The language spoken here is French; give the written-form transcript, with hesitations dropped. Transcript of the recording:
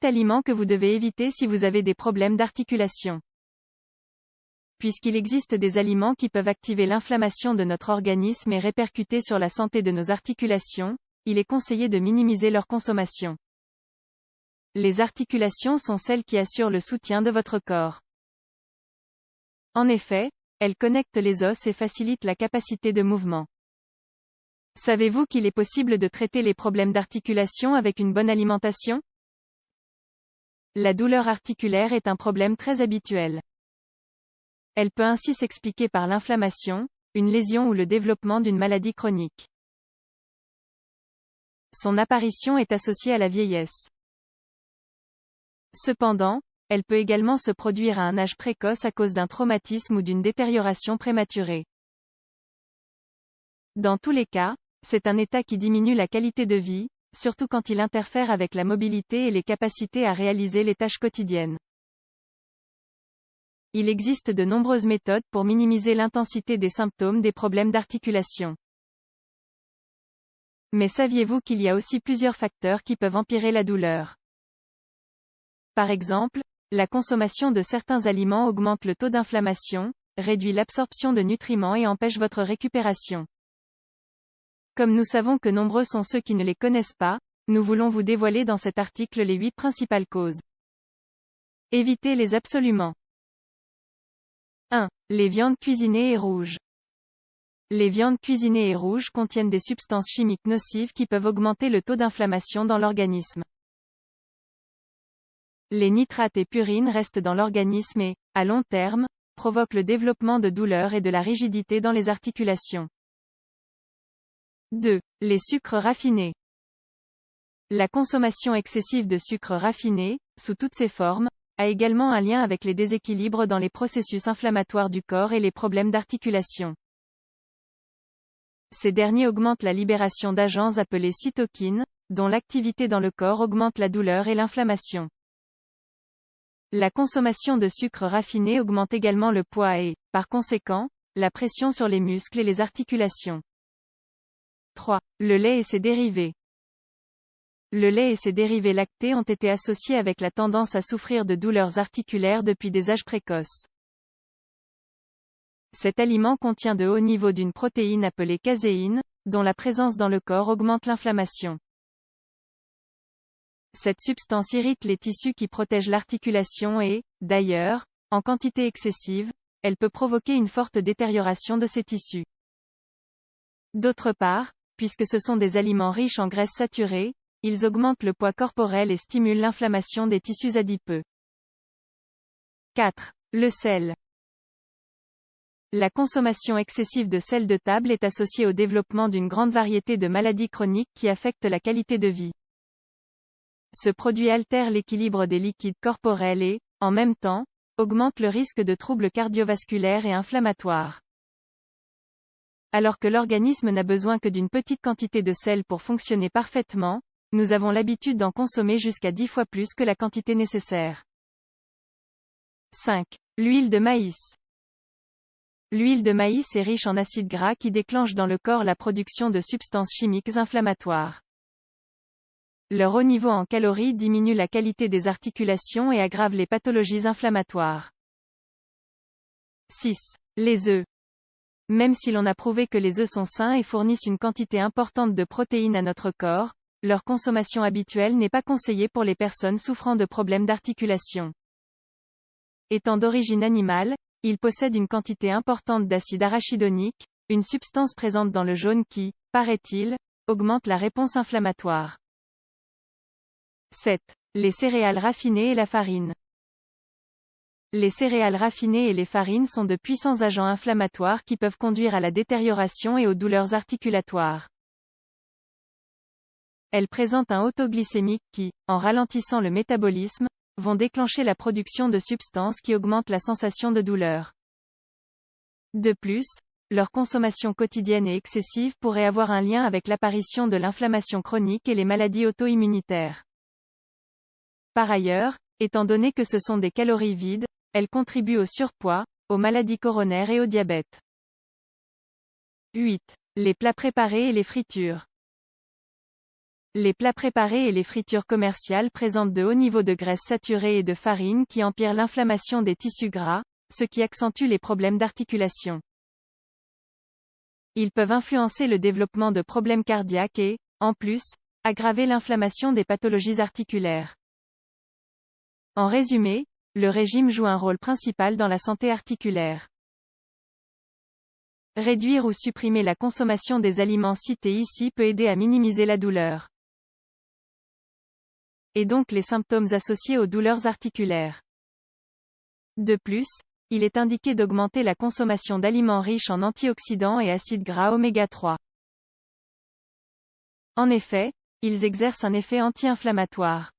8 aliments que vous devez éviter si vous avez des problèmes d'articulation. Puisqu'il existe des aliments qui peuvent activer l'inflammation de notre organisme et répercuter sur la santé de nos articulations, il est conseillé de minimiser leur consommation. Les articulations sont celles qui assurent le soutien de votre corps. En effet, elles connectent les os et facilitent la capacité de mouvement. Savez-vous qu'il est possible de traiter les problèmes d'articulation avec une bonne alimentation? La douleur articulaire est un problème très habituel. Elle peut ainsi s'expliquer par l'inflammation, une lésion ou le développement d'une maladie chronique. Son apparition est associée à la vieillesse. Cependant, elle peut également se produire à un âge précoce à cause d'un traumatisme ou d'une détérioration prématurée. Dans tous les cas, c'est un état qui diminue la qualité de vie, surtout quand il interfère avec la mobilité et les capacités à réaliser les tâches quotidiennes. Il existe de nombreuses méthodes pour minimiser l'intensité des symptômes des problèmes d'articulation. Mais saviez-vous qu'il y a aussi plusieurs facteurs qui peuvent empirer la douleur? Par exemple, la consommation de certains aliments augmente le taux d'inflammation, réduit l'absorption de nutriments et empêche votre récupération. Comme nous savons que nombreux sont ceux qui ne les connaissent pas, nous voulons vous dévoiler dans cet article les 8 principales causes. Évitez-les absolument. 1. Les viandes cuisinées et rouges. Les viandes cuisinées et rouges contiennent des substances chimiques nocives qui peuvent augmenter le taux d'inflammation dans l'organisme. Les nitrates et purines restent dans l'organisme et, à long terme, provoquent le développement de douleurs et de la rigidité dans les articulations. 2. Les sucres raffinés. La consommation excessive de sucres raffinés, sous toutes ses formes, a également un lien avec les déséquilibres dans les processus inflammatoires du corps et les problèmes d'articulation. Ces derniers augmentent la libération d'agents appelés cytokines, dont l'activité dans le corps augmente la douleur et l'inflammation. La consommation de sucres raffinés augmente également le poids et, par conséquent, la pression sur les muscles et les articulations. 3. Le lait et ses dérivés. Le lait et ses dérivés lactés ont été associés avec la tendance à souffrir de douleurs articulaires depuis des âges précoces. Cet aliment contient de hauts niveaux d'une protéine appelée caséine, dont la présence dans le corps augmente l'inflammation. Cette substance irrite les tissus qui protègent l'articulation et, d'ailleurs, en quantité excessive, elle peut provoquer une forte détérioration de ces tissus. D'autre part, puisque ce sont des aliments riches en graisses saturées, ils augmentent le poids corporel et stimulent l'inflammation des tissus adipeux. 4. Le sel. La consommation excessive de sel de table est associée au développement d'une grande variété de maladies chroniques qui affectent la qualité de vie. Ce produit altère l'équilibre des liquides corporels et, en même temps, augmente le risque de troubles cardiovasculaires et inflammatoires. Alors que l'organisme n'a besoin que d'une petite quantité de sel pour fonctionner parfaitement, nous avons l'habitude d'en consommer jusqu'à 10 fois plus que la quantité nécessaire. 5. L'huile de maïs. L'huile de maïs est riche en acides gras qui déclenchent dans le corps la production de substances chimiques inflammatoires. Leur haut niveau en calories diminue la qualité des articulations et aggrave les pathologies inflammatoires. 6. Les œufs. Même si l'on a prouvé que les œufs sont sains et fournissent une quantité importante de protéines à notre corps, leur consommation habituelle n'est pas conseillée pour les personnes souffrant de problèmes d'articulation. Étant d'origine animale, ils possèdent une quantité importante d'acide arachidonique, une substance présente dans le jaune qui, paraît-il, augmente la réponse inflammatoire. 7. Les céréales raffinées et la farine. Les céréales raffinées et les farines sont de puissants agents inflammatoires qui peuvent conduire à la détérioration et aux douleurs articulatoires. Elles présentent un taux glycémique qui, en ralentissant le métabolisme, vont déclencher la production de substances qui augmentent la sensation de douleur. De plus, leur consommation quotidienne et excessive pourrait avoir un lien avec l'apparition de l'inflammation chronique et les maladies auto-immunitaires. Par ailleurs, étant donné que ce sont des calories vides, elles contribuent au surpoids, aux maladies coronaires et au diabète. 8. Les plats préparés et les fritures. Les plats préparés et les fritures commerciales présentent de hauts niveaux de graisses saturées et de farine qui empirent l'inflammation des tissus gras, ce qui accentue les problèmes d'articulation. Ils peuvent influencer le développement de problèmes cardiaques et, en plus, aggraver l'inflammation des pathologies articulaires. En résumé, le régime joue un rôle principal dans la santé articulaire. Réduire ou supprimer la consommation des aliments cités ici peut aider à minimiser la douleur. Et donc les symptômes associés aux douleurs articulaires. De plus, il est indiqué d'augmenter la consommation d'aliments riches en antioxydants et acides gras oméga 3. En effet, ils exercent un effet anti-inflammatoire.